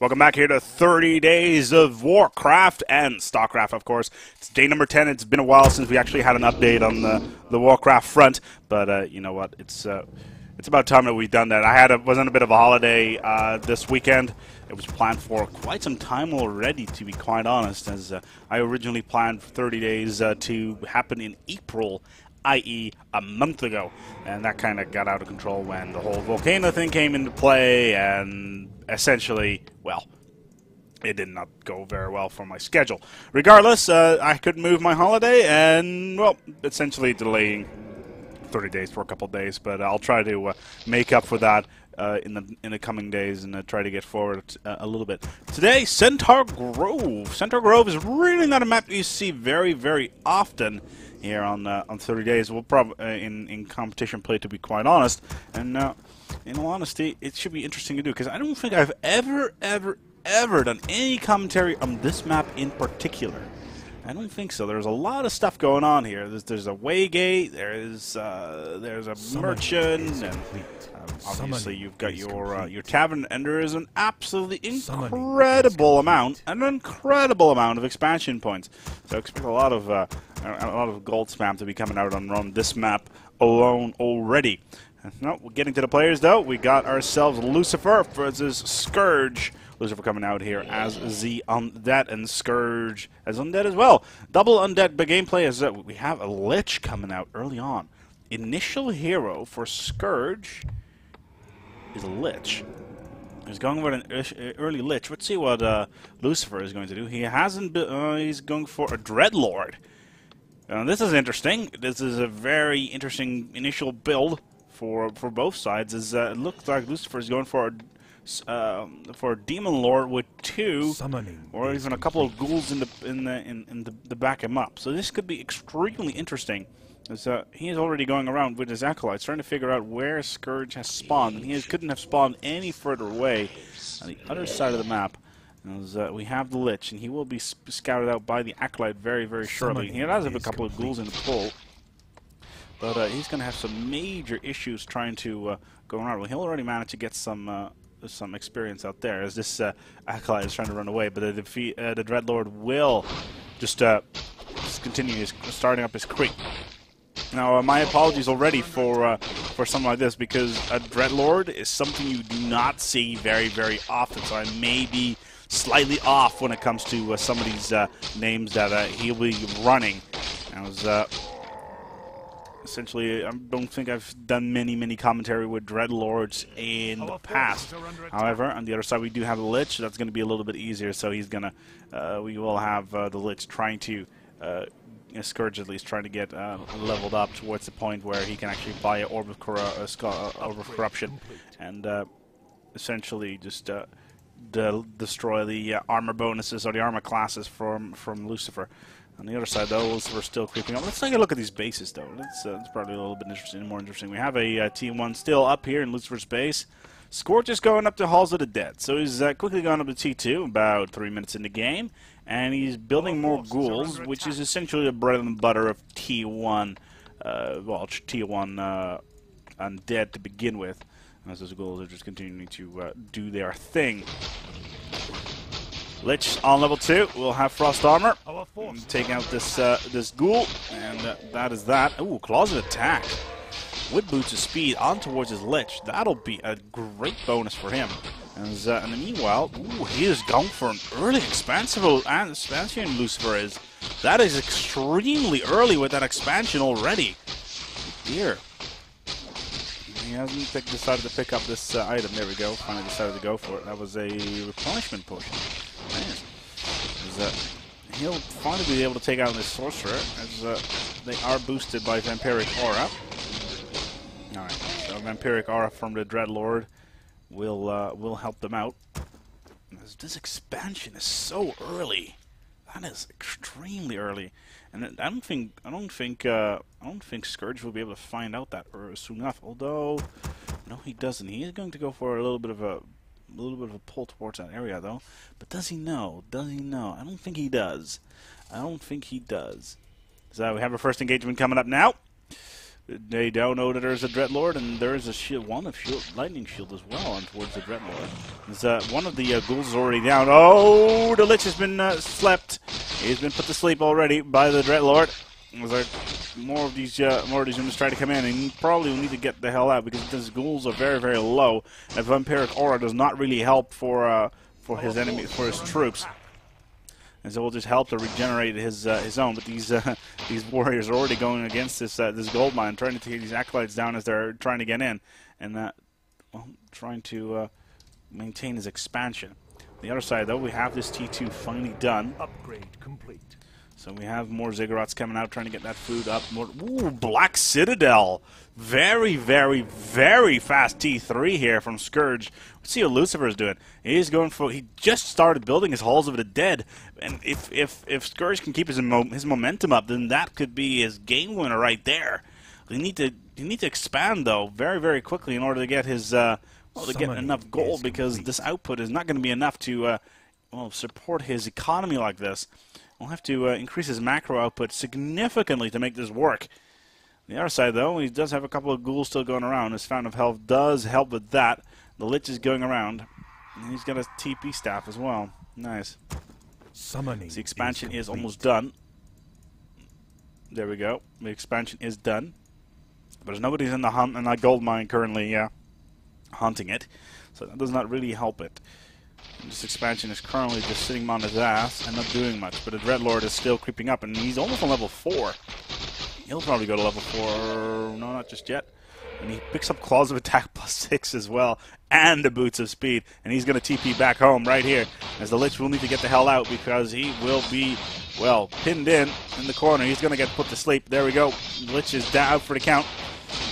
Welcome back here to 30 Days of Warcraft and StarCraft, of course. It's day number 10. It's been a while since we actually had an update on the Warcraft front, but you know what? It's about time that we've done that. Was on a bit of a holiday this weekend. It was planned for quite some time already, to be quite honest, as I originally planned for 30 days to happen in April, i.e. a month ago, and that kind of got out of control when the whole volcano thing came into play, and essentially, well, it did not go very well for my schedule. Regardless, I could move my holiday and, well, essentially delaying 30 days for a couple of days, but I'll try to make up for that in the coming days and try to get forward a little bit. Today, Centaur Grove. Centaur Grove is really not a map you see very, very often here on 30 Days. We'll probably in competition play, to be quite honest, and in all honesty, it should be interesting to do, because I don't think I've ever done any commentary on this map in particular. I don't think so. There's a lot of stuff going on here. There's a waygate, there's a merchant, and obviously you've got your tavern, and there is an absolutely incredible amount of expansion points. So expect a lot of gold spam to be coming out on this map alone already. No, we're getting to the players though. We got ourselves Lucifer versus Scourge. Lucifer coming out here as the Undead, and Scourge as Undead as well. Double Undead gameplay, as we have a Lich coming out early on. Initial hero for Scourge is a Lich. He's going with an early Lich. Let's see what Lucifer is going to do. He hasn't. He's going for a Dreadlord. This is interesting. This is a very interesting initial build for both sides. As it looks like Lucifer is going for a Demon Lord with two, or even a couple of ghouls in the back him up. So this could be extremely interesting. As he is already going around with his acolytes, trying to figure out where Scourge has spawned. And he couldn't have spawned any further away on the other side of the map. As we have the Lich, and he will be scouted out by the acolyte very, very shortly. He does have a couple of ghouls in the pool, but he's going to have some major issues trying to go around. Well, he'll already manage to get some experience out there, as this acolyte is trying to run away. But the Dreadlord will just continue starting up his creep. Now, my apologies already for something like this, because a Dreadlord is something you do not see very, very often. So I may be slightly off when it comes to some of these names that he'll be running. Essentially, I don't think I've done many commentary with Dreadlords in the past. However, on the other side, we do have the Lich. That's going to be a little bit easier. So he's gonna, we will have the Lich trying to, Scourge at least trying to get leveled up towards the point where he can actually buy an Orb of Corruption, and essentially just destroy the armor bonuses or the armor classes from Lucifer. On the other side, though, we're still creeping up. Let's take a look at these bases, though. That's probably a little bit more interesting. We have a T1 still up here in Lucifer's base. Scourge is going up to Halls of the Dead. So he's quickly going up to T2, about 3 minutes in the game. And he's building more ghouls, which is essentially the bread and butter of T1, T1 Undead to begin with. As those ghouls are just continuing to do their thing. Lich on level 2 will have frost armor, taking out this ghoul, and that is that. Ooh, Claws of Attack with boots of speed on towards his Lich. That'll be a great bonus for him. And meanwhile, ooh, he is going for an early expansion. Lucifer is. That is extremely early with that expansion already. Dear. He hasn't decided to pick up this item. There we go. Finally decided to go for it. That was a replenishment potion. He'll finally be able to take out this sorcerer, as they are boosted by Vampiric Aura. Alright, so Vampiric Aura from the Dreadlord will help them out. This expansion is so early. That is extremely early, and I don't think Scourge will be able to find out that soon enough. Although, no, he doesn't. He is going to go for a little bit of a pull towards that area, though. But does he know? Does he know? I don't think he does. I don't think he does. So we have our first engagement coming up now. They don't know that there's a Dreadlord, and there is a shield, lightning shield as well on towards the Dreadlord. One of the ghouls is already down. Oh, the Lich has been slept. He's been put to sleep already by the Dreadlord. More of these units try to come in, and he probably will need to get the hell out because these ghouls are very, very low. That vampiric aura does not really help for his enemy, for his troops. And so we'll just help to regenerate his own. But these warriors are already going against this gold mine, trying to take these acolytes down as they're trying to get in, and well, trying to maintain his expansion. On the other side, though, we have this T2 finally done. Upgrade complete. So we have more Ziggurats coming out, trying to get that food up. Ooh, Black Citadel. Very, very, very fast T3 here from Scourge. Let's see what Lucifer is doing. He's going for. He just started building his Halls of the Dead, and if Scourge can keep his momentum up, then that could be his game winner right there. You need to expand though very, very quickly in order to get his to get enough gold, because this output is not going to be enough to support his economy like this. We'll have to increase his macro output significantly to make this work. On the other side, though, he does have a couple of ghouls still going around. His Fountain of Health does help with that. The Lich is going around. And he's got a TP staff as well. Nice. Summoning. The expansion is almost done. There we go. The expansion is done. But there's nobody's in the gold mine currently hunting it. So that does not really help it. This expansion is currently just sitting on his ass and not doing much, but the Dreadlord is still creeping up, and he's almost on level 4. He'll probably go to level 4. No, not just yet. And he picks up Claws of Attack +6 as well, and the Boots of Speed, and he's going to TP back home right here, as the Lich will need to get the hell out because he will be, well, pinned in the corner. He's going to get put to sleep. There we go. The Lich is out for the count.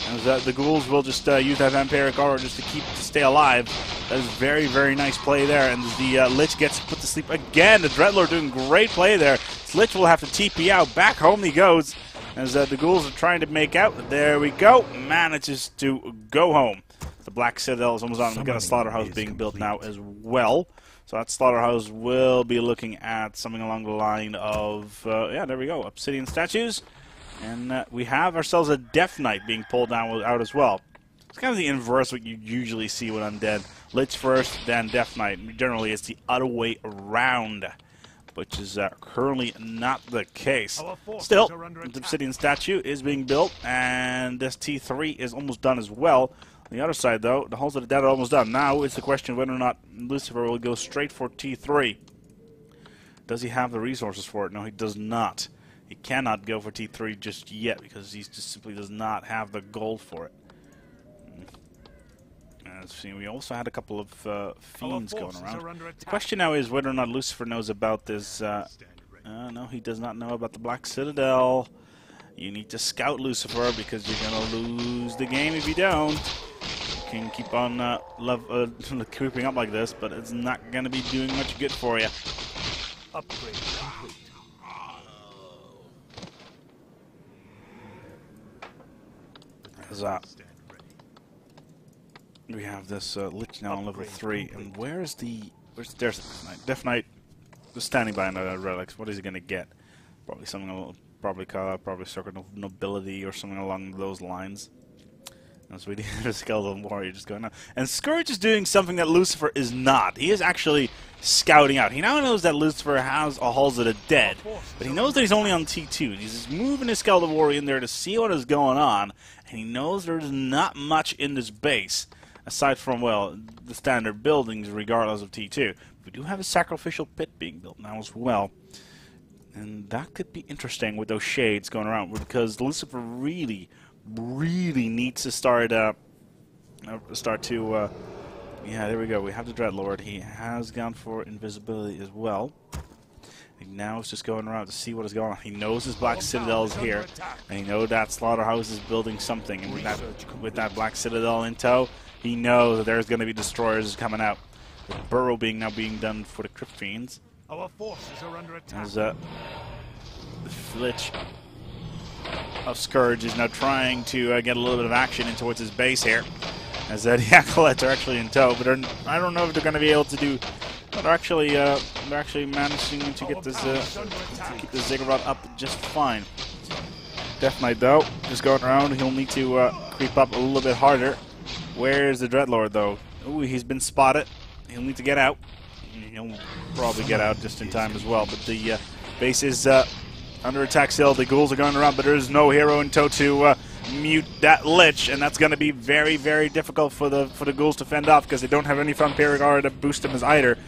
As the ghouls will just use that vampiric aura just to stay alive. That is very, very nice play there. And the Lich gets put to sleep again. The Dreadlord doing great play there. This Lich will have to TP out. Back home he goes. As the ghouls are trying to make out. There we go. Manages to go home. The Black Citadel is almost on. We've got a slaughterhouse being built now as well. So that slaughterhouse will be looking at something along the line of, yeah, there we go. Obsidian statues. And we have ourselves a Death Knight being pulled out as well. It's kind of the inverse of what you usually see with Undead. Lich first, then Death Knight. Generally, it's the other way around, which is currently not the case. Still, the Obsidian statue is being built, and this T3 is almost done as well. On the other side, though, the Halls of the Dead are almost done. Now it's the question of whether or not Lucifer will go straight for T3. Does he have the resources for it? No, he does not. He cannot go for T3 just yet because he just simply does not have the gold for it. Let's see, we also had a couple of fiends going around. The question now is whether or not Lucifer knows about this. No, he does not know about the Black Citadel. You need to scout Lucifer because you're going to lose the game if you don't. You can keep on creeping up like this, but it's not going to be doing much good for you. Upgrade complete. We have this Lich now on level 3, and where's there's Death Knight? Death Knight is standing by another relics. What is he going to get? Probably something, probably Circuit of Nobility or something along those lines. That's really the Skeleton Warrior just going on. And Scourge is doing something that Lucifer is not. He is actually scouting out. He now knows that Lucifer has a Halls of the Dead, but he knows that he's only on T2. He's just moving his Skeleton Warrior in there to see what is going on, and he knows there's not much in this base, aside from, well, the standard buildings regardless of T2. We do have a Sacrificial Pit being built now as well, and that could be interesting with those shades going around, because Lucifer really needs to start to yeah, there we go. We have the Dreadlord. He has gone for invisibility as well. And now it's just going around to see what is going on. He knows his Black Citadel is here, and he knows that Slaughterhouse is building something. And with that Black Citadel in tow, he knows that there's going to be destroyers coming out. The burrow now being done for the Crypt Fiends. Our forces are under attack. As the Lich of Scourge is now trying to get a little bit of action in towards his base here, as the Acolytes are actually in tow, but I don't know if they're going to be able to do. But they're actually managing to get this keep the Ziggurat up just fine. Death Knight, though, just going around. He'll need to creep up a little bit harder. Where's the Dreadlord, though? Ooh, he's been spotted. He'll need to get out. He'll probably get out just in time as well. But the base is under attack still. The ghouls are going around, but there's no hero in tow to mute that Lich, and that's going to be very, very difficult for the ghouls to fend off because they don't have any Vampiric Aura to boost them as either.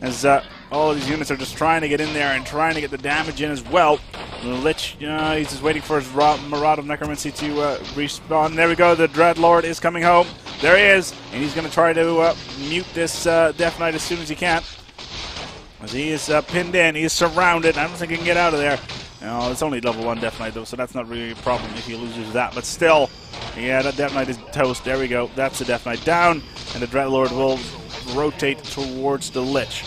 As all of these units are just trying to get in there and trying to get the damage in as well. The Lich, he's just waiting for his Maraud of Necromancy to respawn. There we go, the Dreadlord is coming home. There he is, and he's going to try to mute this Death Knight as soon as he can. As he is pinned in, he is surrounded. I don't think he can get out of there. No, it's only level 1 Death Knight, though, so that's not really a problem if he loses that. But still, yeah, that Death Knight is toast. There we go. That's the Death Knight down, and the Dreadlord will rotate towards the Lich.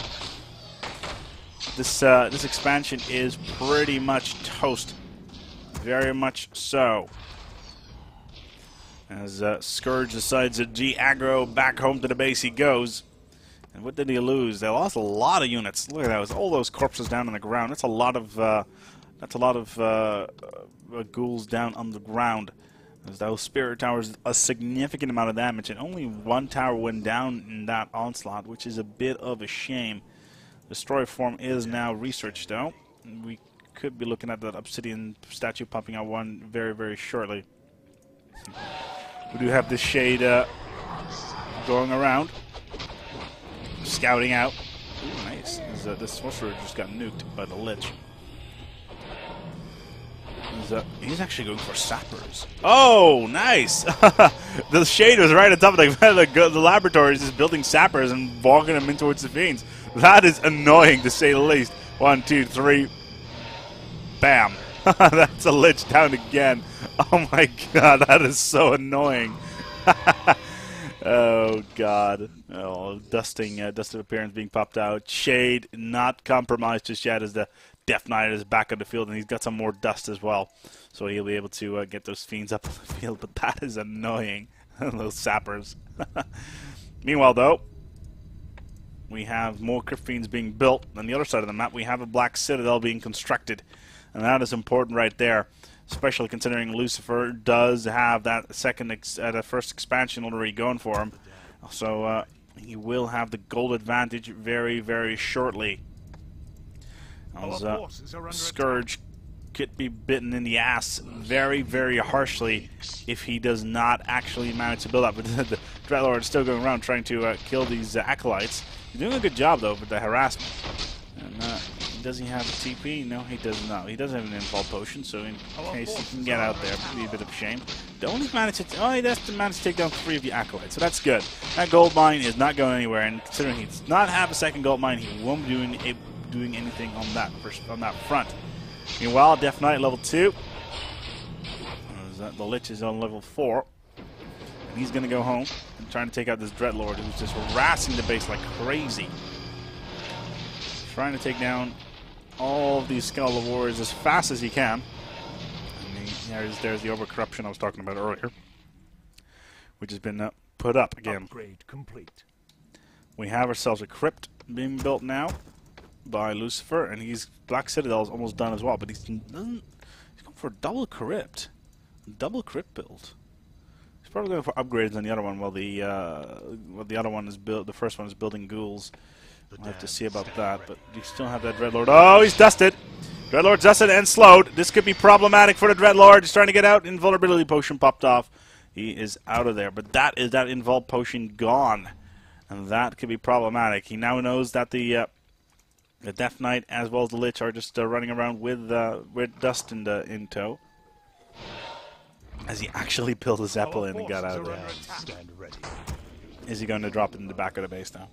This expansion is pretty much toast. Very much so. As Scourge decides to de-aggro back home to the base he goes. And what did he lose? They lost a lot of units. Look at that. All those corpses down on the ground. That's a lot of ghouls down on the ground. As those spirit towers, a significant amount of damage, and only one tower went down in that onslaught, which is a bit of a shame. Destroy form is now researched, though. We could be looking at that obsidian statue popping out one very, very shortly. We do have this shade going around, scouting out. Ooh, nice. This sorcerer just got nuked by the Lich. He's actually going for sappers. Oh, nice! The shade was right on top of the laboratories, just building sappers and walking them in towards the fiends. That is annoying, to say the least. 1, 2, 3. Bam! That's a Lich down again. Oh my god, that is so annoying. Oh god. Oh, dusted appearance being popped out. Shade not compromised just yet as the Death Knight is back on the field, and he's got some more dust as well. So he'll be able to get those fiends up on the field, but that is annoying. Those sappers. Meanwhile, though, we have more Crypt Fiends being built. On the other side of the map, we have a Black Citadel being constructed. And that is important right there, especially considering Lucifer does have that first expansion already going for him. So he will have the gold advantage very, very shortly. Scourge could be bitten in the ass very, very harshly if he does not actually manage to build up. But the Dreadlord is still going around trying to kill these acolytes. He's doing a good job, though, with the harassment. And does he have a TP? No, he does not. He doesn't have an infall potion, so in case he can get out there, it'd be a bit of a shame. Don't he manage to... Oh, he does manage to take down 3 of the acolytes, so that's good. That gold mine is not going anywhere, and considering he does not have a second gold mine, he won't be doing anything on that front. Meanwhile, Death Knight level 2. The Lich is on level 4. And he's going to go home and trying to take out this Dreadlord who's just harassing the base like crazy. Trying to take down all of these Skeletal Warriors as fast as he can. And there's the overcorruption I was talking about earlier, which has been put up again. Upgrade complete. We have ourselves a crypt being built now by Lucifer, and Black Citadel is almost done as well, but he's going for a double crypt build. He's probably going for upgrades on the other one, while the other one is built. The first one is building ghouls. We'll have to see about that, but you still have that Dreadlord. Oh, he's dusted. Dreadlord's dusted and slowed. This could be problematic for the Dreadlord. He's trying to get out. Invulnerability potion popped off. He is out of there, but that invul potion gone, and that could be problematic. He now knows that the Death Knight as well as the Lich are just running around with dust in tow. As he actually built a Zeppelin and got out of there. Is he going to drop it in the back of the base now?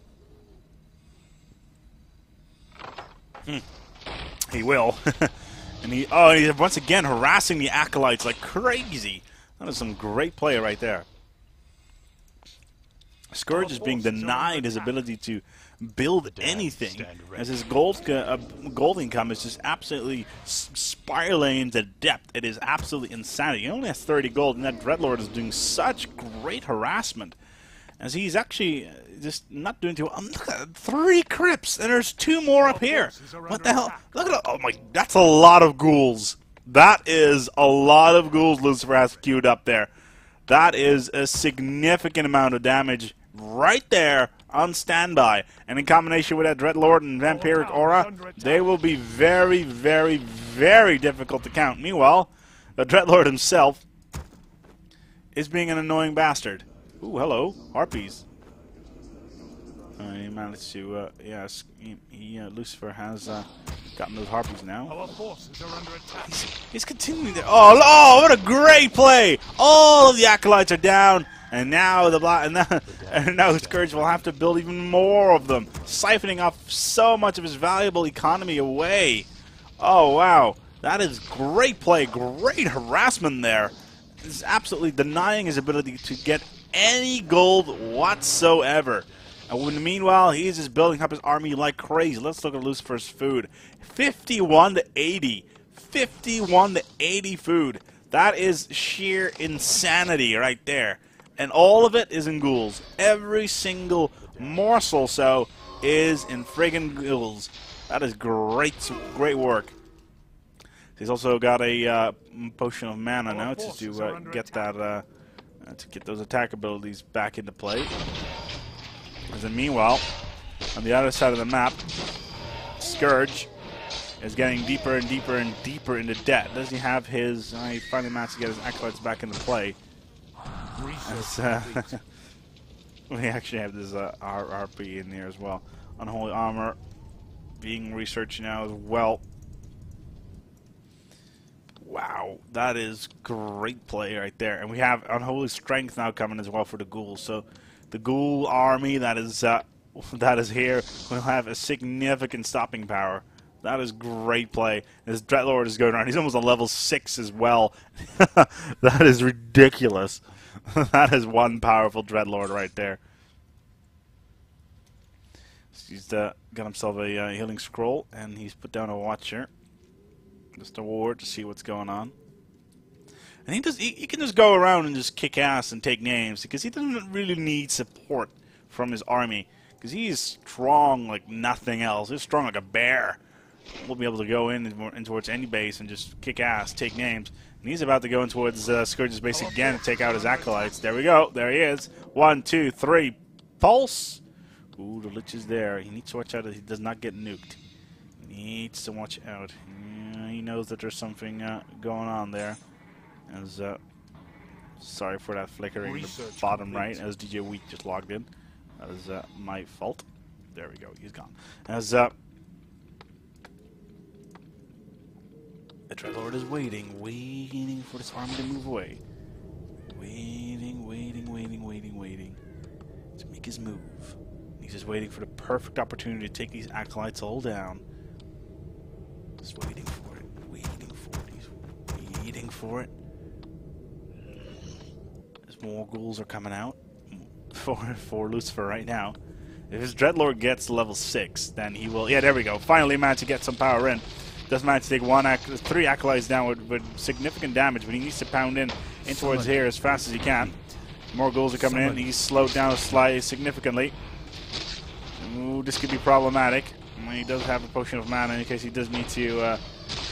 He will. And he's once again harassing the acolytes like crazy. That is some great play right there. Scourge is being denied his ability to build anything, as his gold income is just absolutely spiraling into depth. It is absolutely insanity. He only has 30 gold, and that Dreadlord is doing such great harassment, as he's actually just not doing too well. Look at 3 crypts, and there's 2 more up here. What the hell? Look at that. Oh my, that's a lot of ghouls. That is a lot of ghouls Lucifer has queued up there. That is a significant amount of damage right there on standby. And in combination with that Dreadlord and Vampiric Aura, they will be very, very, very difficult to count. Meanwhile, the Dreadlord himself is being an annoying bastard. Ooh, hello, Harpies. He managed to, yes, Lucifer has gotten those Harpies now. Our forces are under attack. He's continuing to. Oh, what a great play! All of the acolytes are down, and now and now Scourge will have to build even more of them, siphoning off so much of his valuable economy away. Oh wow, that is great play, great harassment there. He's absolutely denying his ability to get any gold whatsoever. And meanwhile, he's just building up his army like crazy. Let's look at Lucifer's food. 51 to 80. 51 to 80 food. That is sheer insanity right there. And all of it is in ghouls. Every single morsel so is in friggin' ghouls. That is great, great work. He's also got a potion of mana now to get that to get those attack abilities back into play. And then meanwhile, on the other side of the map, Scourge is getting deeper and deeper and deeper into debt. Does he have his... he finally managed to get his acolytes back into play. We actually have this RP in there as well. Unholy Armor being researched now as well. Wow, that is great play right there. And we have Unholy Strength now coming as well for the ghouls. So the ghoul army that is here will have a significant stopping power. That is great play. This Dreadlord is going around. He's almost on level 6 as well. That is ridiculous. That is one powerful Dreadlord right there. He's got himself a healing scroll, and he's put down a Watcher. Just a ward to see what's going on. And he can just go around and just kick ass and take names because he doesn't really need support from his army because he's strong like nothing else. He's strong like a bear. We'll be able to go in towards any base and just kick ass, take names. And he's about to go in towards Scourge's base again and take out his acolytes. There we go. There he is. 1, 2, 3. Pulse. Ooh, the Lich is there. He needs to watch out that he does not get nuked. He needs to watch out. He knows that there's something going on there. As sorry for that flickering in the bottom right as DJ Week just logged in. That is my fault. There we go, he's gone. As the Dreadlord is waiting for this army to move away. Waiting to make his move. He's just waiting for the perfect opportunity to take these acolytes all down. Just waiting for it. He's waiting for it. More ghouls are coming out for Lucifer right now. If his Dreadlord gets to level 6, then he will... Yeah, there we go. Finally managed to get some power in. Does manage to take 3 acolytes down with significant damage, but he needs to pound in towards here as fast as he can. More ghouls are coming in. He's slowed down significantly. Ooh, this could be problematic. He does have a potion of mana in case he does need to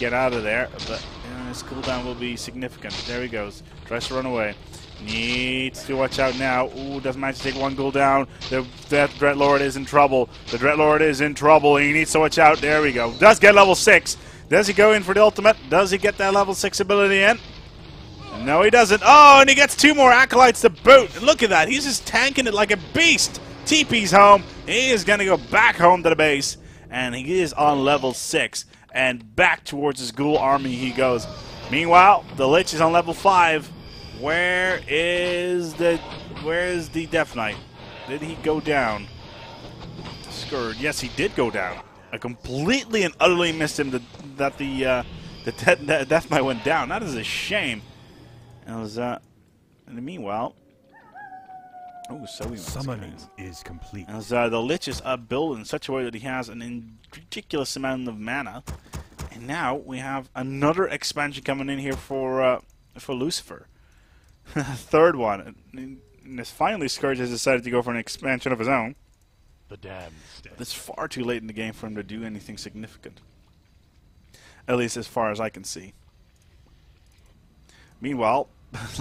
get out of there, but his cooldown will be significant. There he goes. Tries to run away. Needs to watch out now. Ooh, doesn't manage to take 1 ghoul down. That Dreadlord is in trouble. The Dreadlord is in trouble. He needs to watch out. There we go. Does get level 6. Does he go in for the ultimate? Does he get that level 6 ability in? No, he doesn't. Oh, and he gets 2 more acolytes to boot. And look at that. He's just tanking it like a beast. TP's home. He is going to go back home to the base. And he is on level 6. And back towards his ghoul army he goes. Meanwhile, the Lich is on level 5. Where is the Death Knight? Did he go down? Scourge. Yes, he did go down. I completely and utterly missed him that the Death Knight went down. That is a shame. And it was in the meanwhile. Oh, so summoning is complete. As the Lich is built in such a way that he has an ridiculous amount of mana. And now we have another expansion coming in here for Lucifer. Third one. And finally, Scourge has decided to go for an expansion of his own. The damned. It's far too late in the game for him to do anything significant. At least as far as I can see. Meanwhile,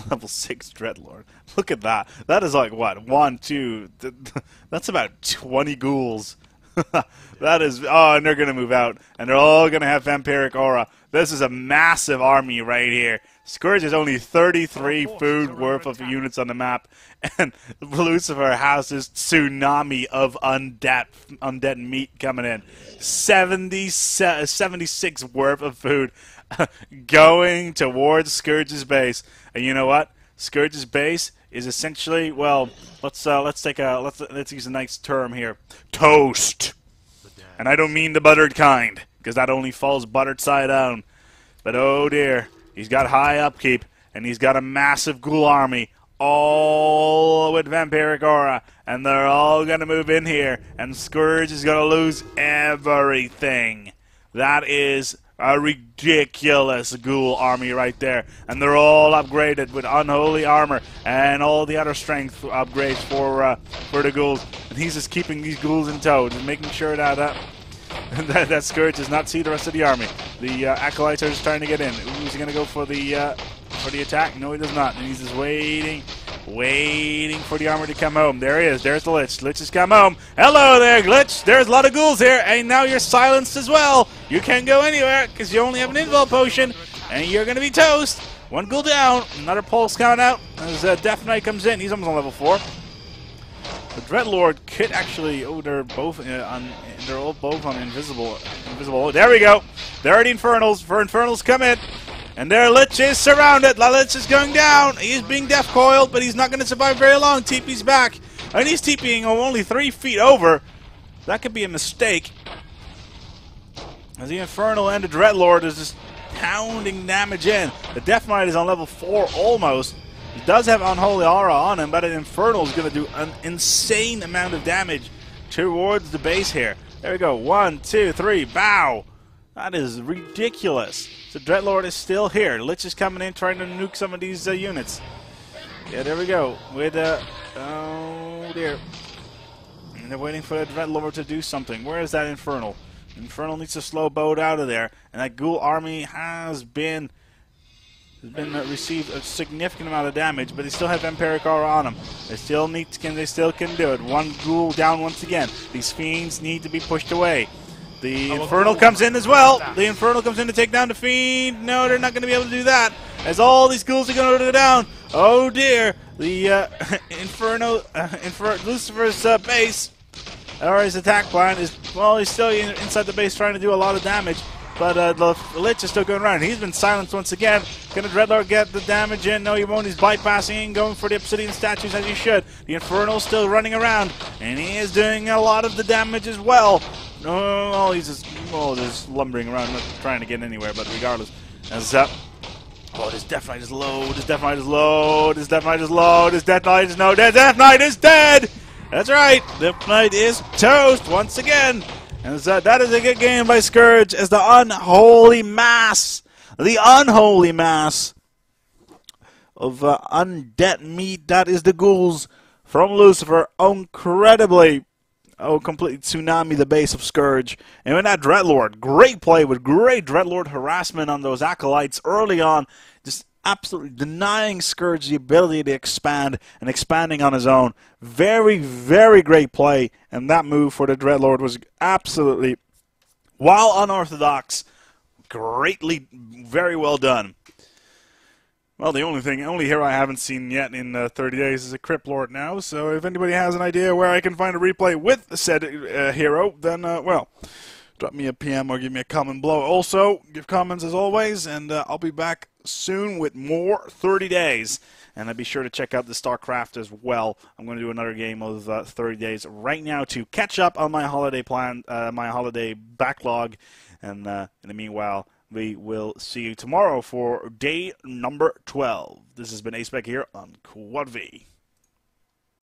level 6 Dreadlord. Look at that. That is like, what, 1, 2... That's about 20 ghouls. That is... Oh, and they're going to move out. And they're all going to have Vampiric Aura. This is a massive army right here. Scourge has only 33 food worth of units on the map. And Lucifer has this tsunami of undead meat coming in. 76 worth of food going towards Scourge's base. And you know what? Scourge's base is essentially, well, let's use a nice term here. Toast. And I don't mean the buttered kind, because that only falls buttered side down. But oh dear, he's got high upkeep, and he's got a massive ghoul army, all with Vampiric Aura, and they're all going to move in here, and Scourge is going to lose everything. That is a ridiculous ghoul army right there, and they're all upgraded with unholy armor and all the other strength upgrades for the ghouls. And he's just keeping these ghouls in tow, just making sure that that Scourge does not see the rest of the army. The acolytes are just trying to get in. Is he going to go for the attack? No, he does not. And he's just waiting for the armor to come home. There he is. There's the Lich. Lich has come home. Hello there, Glitch. There's a lot of ghouls here, and now you're silenced as well. You can't go anywhere because you only have an invul potion, and you're going to be toast. One ghoul down. Another pulse coming out as Death Knight comes in. He's almost on level 4. The Dreadlord could actually... Oh, they're both they're all both on invisible. There we go. There are the Infernals. Infernals come in. And their Lich is surrounded. The Lich is going down. He is being death coiled, but he's not going to survive very long. TP's back. And he's TPing only 3 feet over. That could be a mistake. As the Infernal and the Dreadlord is just pounding damage in. The Death Knight is on level 4 almost. He does have Unholy Aura on him, but an Infernal is going to do an insane amount of damage towards the base here. There we go. 1, 2, 3. Bow. That is ridiculous. So Dreadlord is still here. Lich is coming in trying to nuke some of these units. Yeah, there we go. With oh dear. And they're waiting for the Dreadlord to do something. Where is that Infernal? Infernal needs to slow boat out of there. And that ghoul army has been received a significant amount of damage, but they still have Vampiric Aura on them. They still can do it. One ghoul down once again. These fiends need to be pushed away. The Infernal comes in as well. The Infernal comes in to take down the Fiend. No, they're not going to be able to do that, as all these ghouls are going to go down. Oh dear. The Lucifer's base, or his attack plan is, well, he's still inside the base trying to do a lot of damage. But the Lich is still going around. He's been silenced once again. Can the Dreadlord get the damage in? No, he won't. He's bypassing and going for the Obsidian statues as he should. The Infernal's still running around, and he is doing a lot of the damage as well. Oh, he's just lumbering around, not trying to get anywhere, but regardless. As oh, this Death Knight is low. This Death Knight is low. This Death Knight is low. This Death Knight is no. Death Knight is dead! That's right. Death Knight is toast once again. And that is a good game by Scourge as the unholy mass of undead meat, that is the ghouls from Lucifer, completely tsunami the base of Scourge. And with that Dreadlord, great play with great Dreadlord harassment on those acolytes early on, just absolutely denying Scourge the ability to expand and expanding on his own. Very, very great play, and that move for the Dreadlord was absolutely, while unorthodox, very well done. Well, the only hero I haven't seen yet in 30 days is a Crypt Lord now, so if anybody has an idea where I can find a replay with said hero, then, well, drop me a PM or give me a comment below. Also, give comments as always, and I'll be back soon with more 30 days. And be sure to check out the StarCraft as well. I'm going to do another game of 30 days right now to catch up on my holiday plan, my holiday backlog. And in the meanwhile, we will see you tomorrow for day number 12. This has been Aceback here on Quad V.